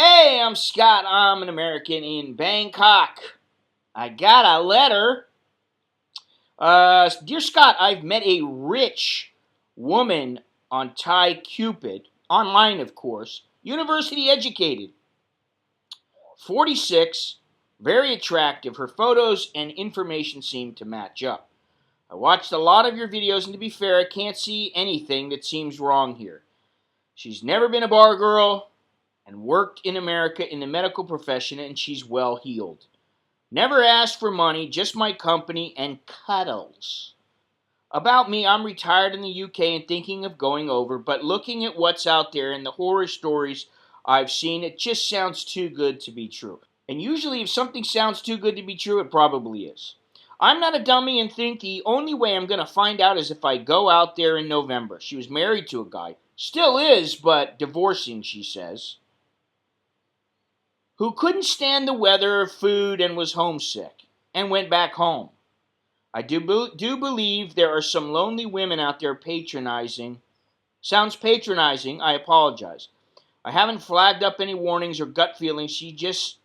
Hey, I'm Scott. I'm an American in Bangkok. I got a letter. Dear Scott, I've met a rich woman on Cupid, online of course, university educated, 46, very attractive. Her photos and information seem to match up. I watched a lot of your videos, and to be fair, I can't see anything that seems wrong here. She's never been a bar girl and worked in America in the medical profession, and she's well heeled. Never asked for money, just my company and cuddles. About me, I'm retired in the UK and thinking of going over, but looking at what's out there and the horror stories I've seen, it just sounds too good to be true. And usually if something sounds too good to be true, it probably is. I'm not a dummy and think the only way I'm going to find out is if I go out there in November. She was married to a guy. Still is, but divorcing, she says. Who couldn't stand the weather or food and was homesick and went back home. I do believe there are some lonely women out there patronizing. Sounds patronizing, I apologize. I haven't flagged up any warnings or gut feelings. She just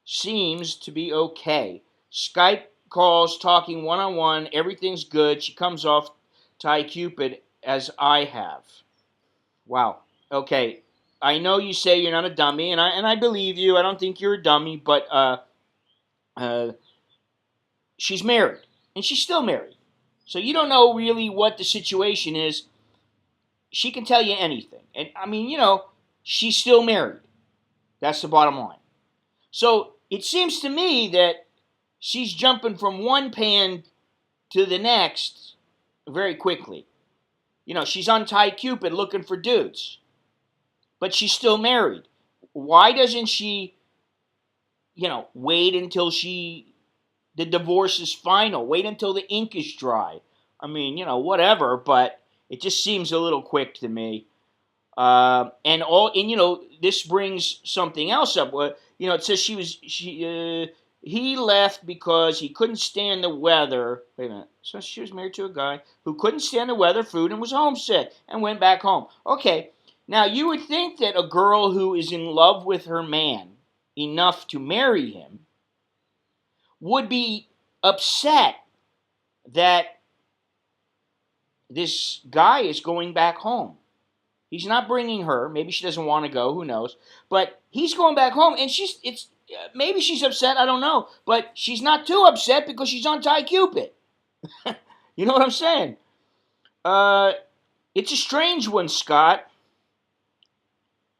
seems to be okay. Skype calls, talking one-on-one, everything's good. She comes off Cupid as I have. Wow. Okay. I know you say you're not a dummy, and I believe you. I don't think you're a dummy, but she's married, and she's still married. So you don't know really what the situation is. She can tell you anything. And, I mean, she's still married. That's the bottom line. So it seems to me that she's jumping from one pan to the next very quickly. She's on Cupid looking for dudes. But she's still married. Why doesn't she, wait until the divorce is final? Wait until the ink is dry. I mean, whatever, but it just seems a little quick to me. This brings something else up. It says he left because he couldn't stand the weather. Wait a minute. So she was married to a guy who couldn't stand the weather, food, and was homesick and went back home. Okay. Now, you would think that a girl who is in love with her man enough to marry him would be upset that this guy is going back home. He's not bringing her. Maybe she doesn't want to go. Who knows? But he's going back home, and maybe she's upset. I don't know. But she's not too upset because she's on Cupid. You know what I'm saying? It's a strange one, Scott.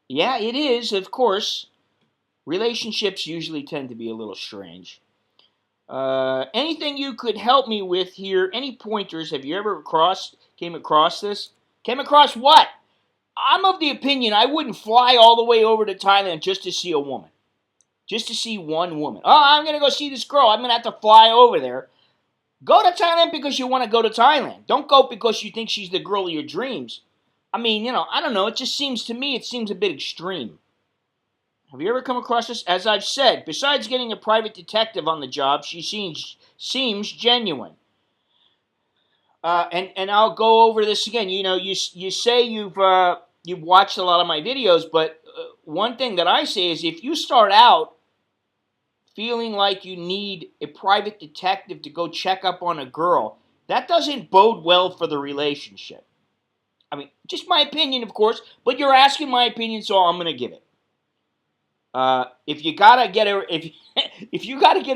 Yeah, it is, of course. Relationships usually tend to be a little strange. Anything you could help me with here? Any pointers? Have you ever came across this? Came across what? I'm of the opinion I wouldn't fly all the way over to Thailand just to see a woman. Just to see one woman. Oh, I'm going to go see this girl. I'm going to have to fly over there. Go to Thailand because you want to go to Thailand. Don't go because you think she's the girl of your dreams. I mean, I don't know. It just seems to me, a bit extreme. Have you ever come across this? As I've said, besides getting a private detective on the job, she seems genuine. And I'll go over this again. You say you've watched a lot of my videos, but one thing that I say is if you start out feeling like you need a private detective to go check up on a girl, that doesn't bode well for the relationship. I mean, just my opinion, of course, but you're asking my opinion, so I'm going to give it. If you gotta get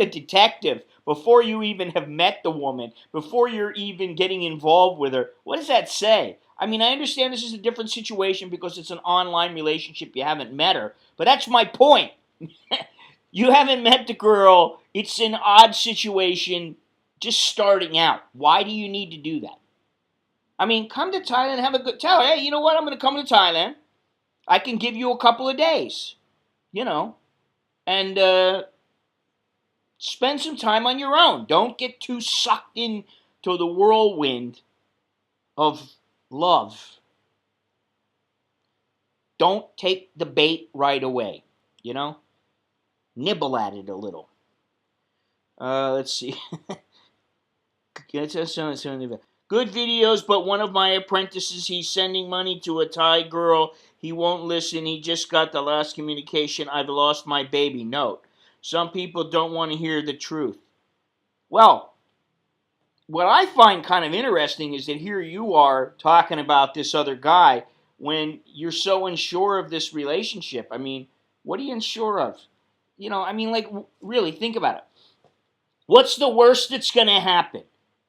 a detective before you even have met the woman, before you're even getting involved with her, what does that say? I mean, I understand this is a different situation because it's an online relationship. You haven't met her, but that's my point. You haven't met the girl. It's an odd situation, just starting out. Why do you need to do that? I mean, come to Thailand and have a good... Tell her, hey, you know what? I'm going to come to Thailand. I can give you a couple of days, and spend some time on your own. Don't get too sucked into the whirlwind of love. Don't take the bait right away, Nibble at it a little. Let's see. Good videos, but one of my apprentices, he's sending money to a Thai girl. He won't listen. He just got the last communication. I've lost my baby. Note. Some people don't want to hear the truth. Well, what I find kind of interesting is that here you are talking about this other guy when you're so unsure of this relationship. I mean, what are you unsure of? Really, think about it. What's the worst that's going to happen?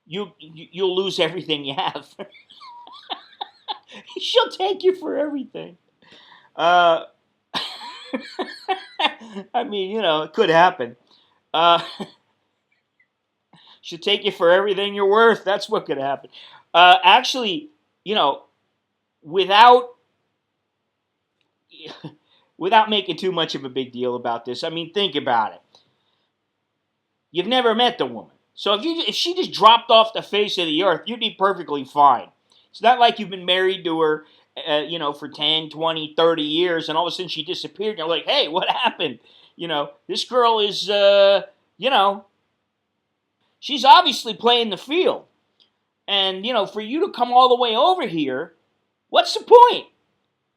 You'll lose everything you have. She'll take you for everything. I mean, it could happen. She'll take you for everything you're worth. That's what could happen. Actually, without without making too much of a big deal about this, I mean, think about it. You've never met the woman. So if she just dropped off the face of the earth, you'd be perfectly fine. It's not like you've been married to her, for 10, 20, 30 years, and all of a sudden she disappeared, and you're like, hey, what happened? This girl is, she's obviously playing the field. And, for you to come all the way over here, what's the point?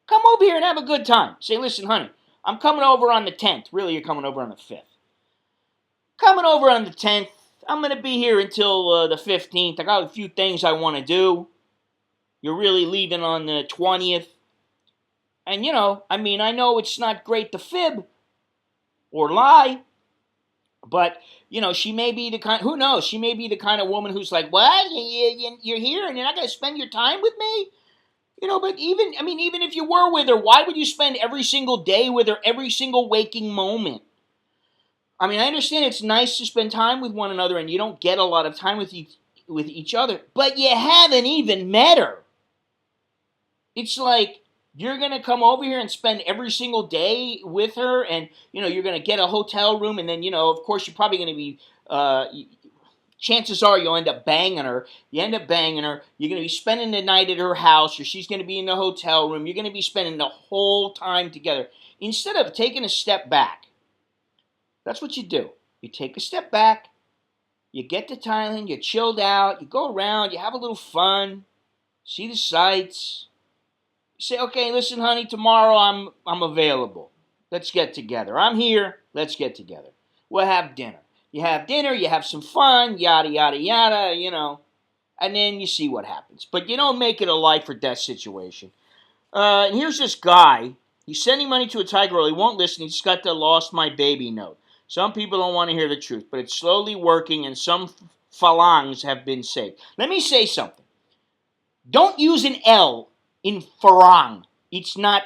Come over here and have a good time. Say, listen, honey, I'm coming over on the 10th. Really, you're coming over on the 5th. Coming over on the 10th. I'm going to be here until the 15th. I got a few things I want to do. You're really leaving on the 20th. And, I know it's not great to fib or lie. But, she may be the kind, who knows? She may be the kind of woman who's like, what? You're here and you're not going to spend your time with me? But even if you were with her, why would you spend every single day with her, every single waking moment? I mean, I understand it's nice to spend time with one another and you don't get a lot of time with each other, but you haven't even met her. It's like you're going to come over here and spend every single day with her and, you're going to get a hotel room and then, of course, you're probably going to be, chances are you'll end up banging her. You end up banging her. You're going to be spending the night at her house or she's going to be in the hotel room. You're going to be spending the whole time together. Instead of taking a step back, that's what you do. You take a step back, you get to Thailand, you're chilled out, you go around, you have a little fun, see the sights. You say, okay, listen, honey, tomorrow I'm available. Let's get together. I'm here. Let's get together. We'll have dinner. You have dinner, you have some fun, yada, yada, yada, and then you see what happens. But you don't make it a life or death situation. And here's this guy. He's sending money to a Thai girl. He won't listen. He's got the lost my baby note. Some people don't want to hear the truth, but it's slowly working, and some phalangs have been saved. Let me say something. Don't use an L in farang. It's not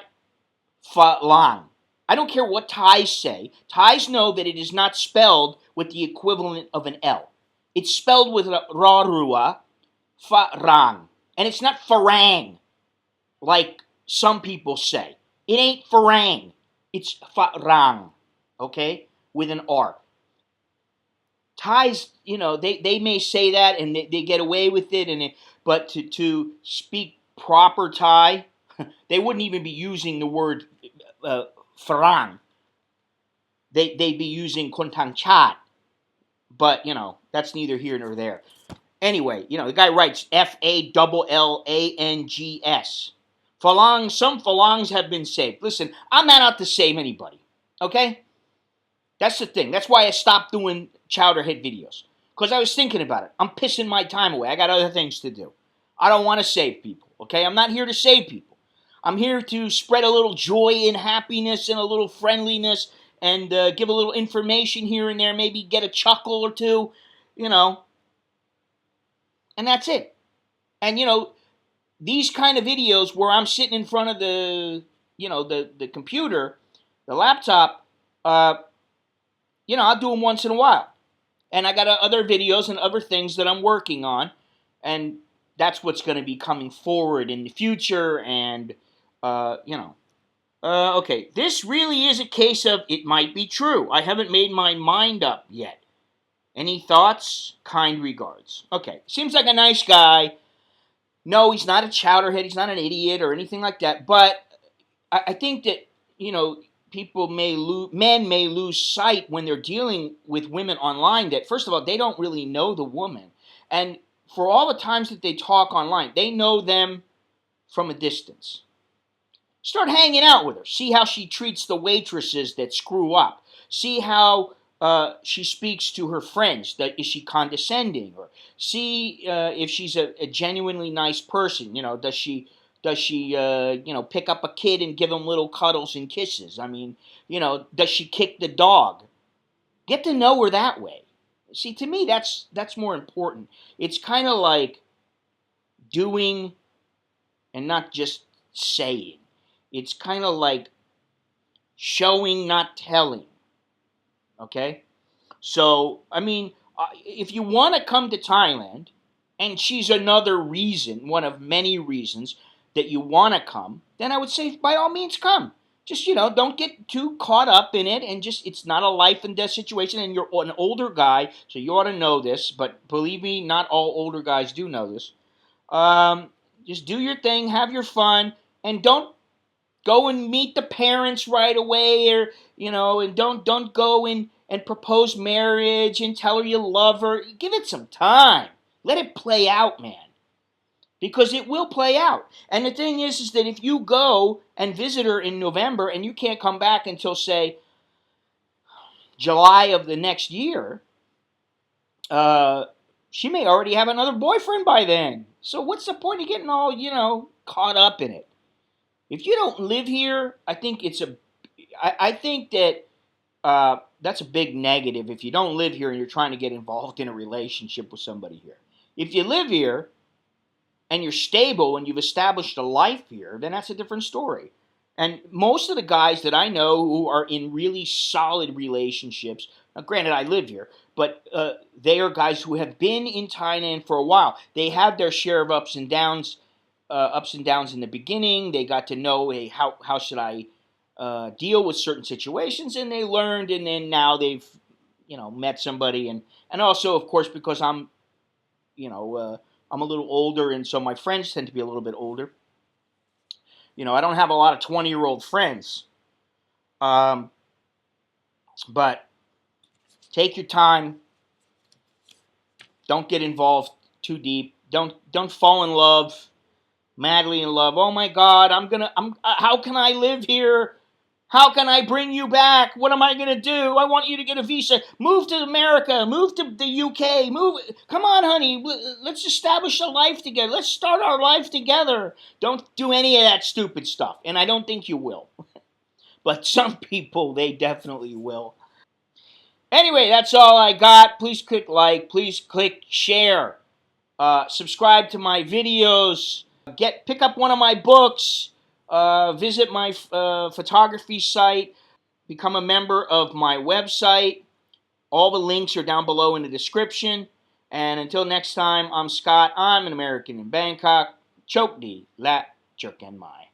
phalang. I don't care what Thais say. Thais know that it is not spelled with the equivalent of an L. It's spelled with rarua, farang. And it's not farang, like some people say. It ain't farang. It's farang, okay, with an R. Thais, they may say that and they get away with it, but to speak proper Thai, they wouldn't even be using the word farang. They'd be using kontang chat, but that's neither here nor there. Anyway, the guy writes FALLANGS. Phalangs, some phalangs have been saved. Listen, I'm not out to save anybody, okay? That's the thing. That's why I stopped doing chowderhead videos, because I was thinking about it. I'm pissing my time away. I got other things to do. I don't want to save people, okay? I'm not here to save people. I'm here to spread a little joy and happiness and a little friendliness and give a little information here and there, maybe get a chuckle or two, and that's it. And, these kind of videos where I'm sitting in front of the computer, the laptop, I'll do them once in a while. And I got other videos and other things that I'm working on, and that's what's going to be coming forward in the future, and, okay, this really is a case of it might be true. I haven't made my mind up yet. Any thoughts? Kind regards. Okay, seems like a nice guy. No, he's not a chowderhead. He's not an idiot or anything like that. But I think that, men may lose sight when they're dealing with women online that, first of all, they don't really know the woman. And for all the times that they talk online, they know them from a distance. Start hanging out with her. See how she treats the waitresses that screw up. See how she speaks to her friends. Is she condescending? Or see if she's a genuinely nice person. Does she pick up a kid and give him little cuddles and kisses? I mean, does she kick the dog? Get to know her that way. See, to me, that's more important. It's kind of like doing and not just saying. It's kind of like showing, not telling. Okay? So, I mean, if you want to come to Thailand, and she's another reason, one of many reasons that you want to come, then I would say by all means come. Just, don't get too caught up in it, and it's not a life and death situation, and you're an older guy, so you ought to know this, but believe me, not all older guys do know this. Just do your thing, have your fun, and don't go and meet the parents right away, or and don't go and propose marriage and tell her you love her. Give it some time. Let it play out, man. Because it will play out. And the thing is that if you go and visit her in November and you can't come back until, say, July of the next year, she may already have another boyfriend by then. So what's the point of getting all, caught up in it? If you don't live here, I think I think that that's a big negative if you don't live here and you're trying to get involved in a relationship with somebody here. If you live here and you're stable and you've established a life here, then that's a different story. And most of the guys that I know who are in really solid relationships, now granted I live here, but they are guys who have been in Thailand for a while. They have their share of ups and downs in the beginning. They got to know, hey, how should I deal with certain situations, and they learned, and then now they've met somebody, and also, of course, because I'm I'm a little older, and so my friends tend to be a little bit older. I don't have a lot of 20-year-old friends. But take your time. Don't get involved too deep. Don't fall in love, madly in love. Oh my God, how can I live here? How can I bring you back? What am I going to do? I want you to get a visa. Move to America. Move to the UK. Come on, honey. Let's establish a life together. Let's start our life together. Don't do any of that stupid stuff. And I don't think you will. But some people, they definitely will. Anyway, that's all I got. Please click like. Please click share. Subscribe to my videos. Pick up one of my books. Visit my photography site. Become a member of my website. All the links are down below in the description. And until next time, I'm Scott. I'm an American in Bangkok. Chok di lat jerk and mai.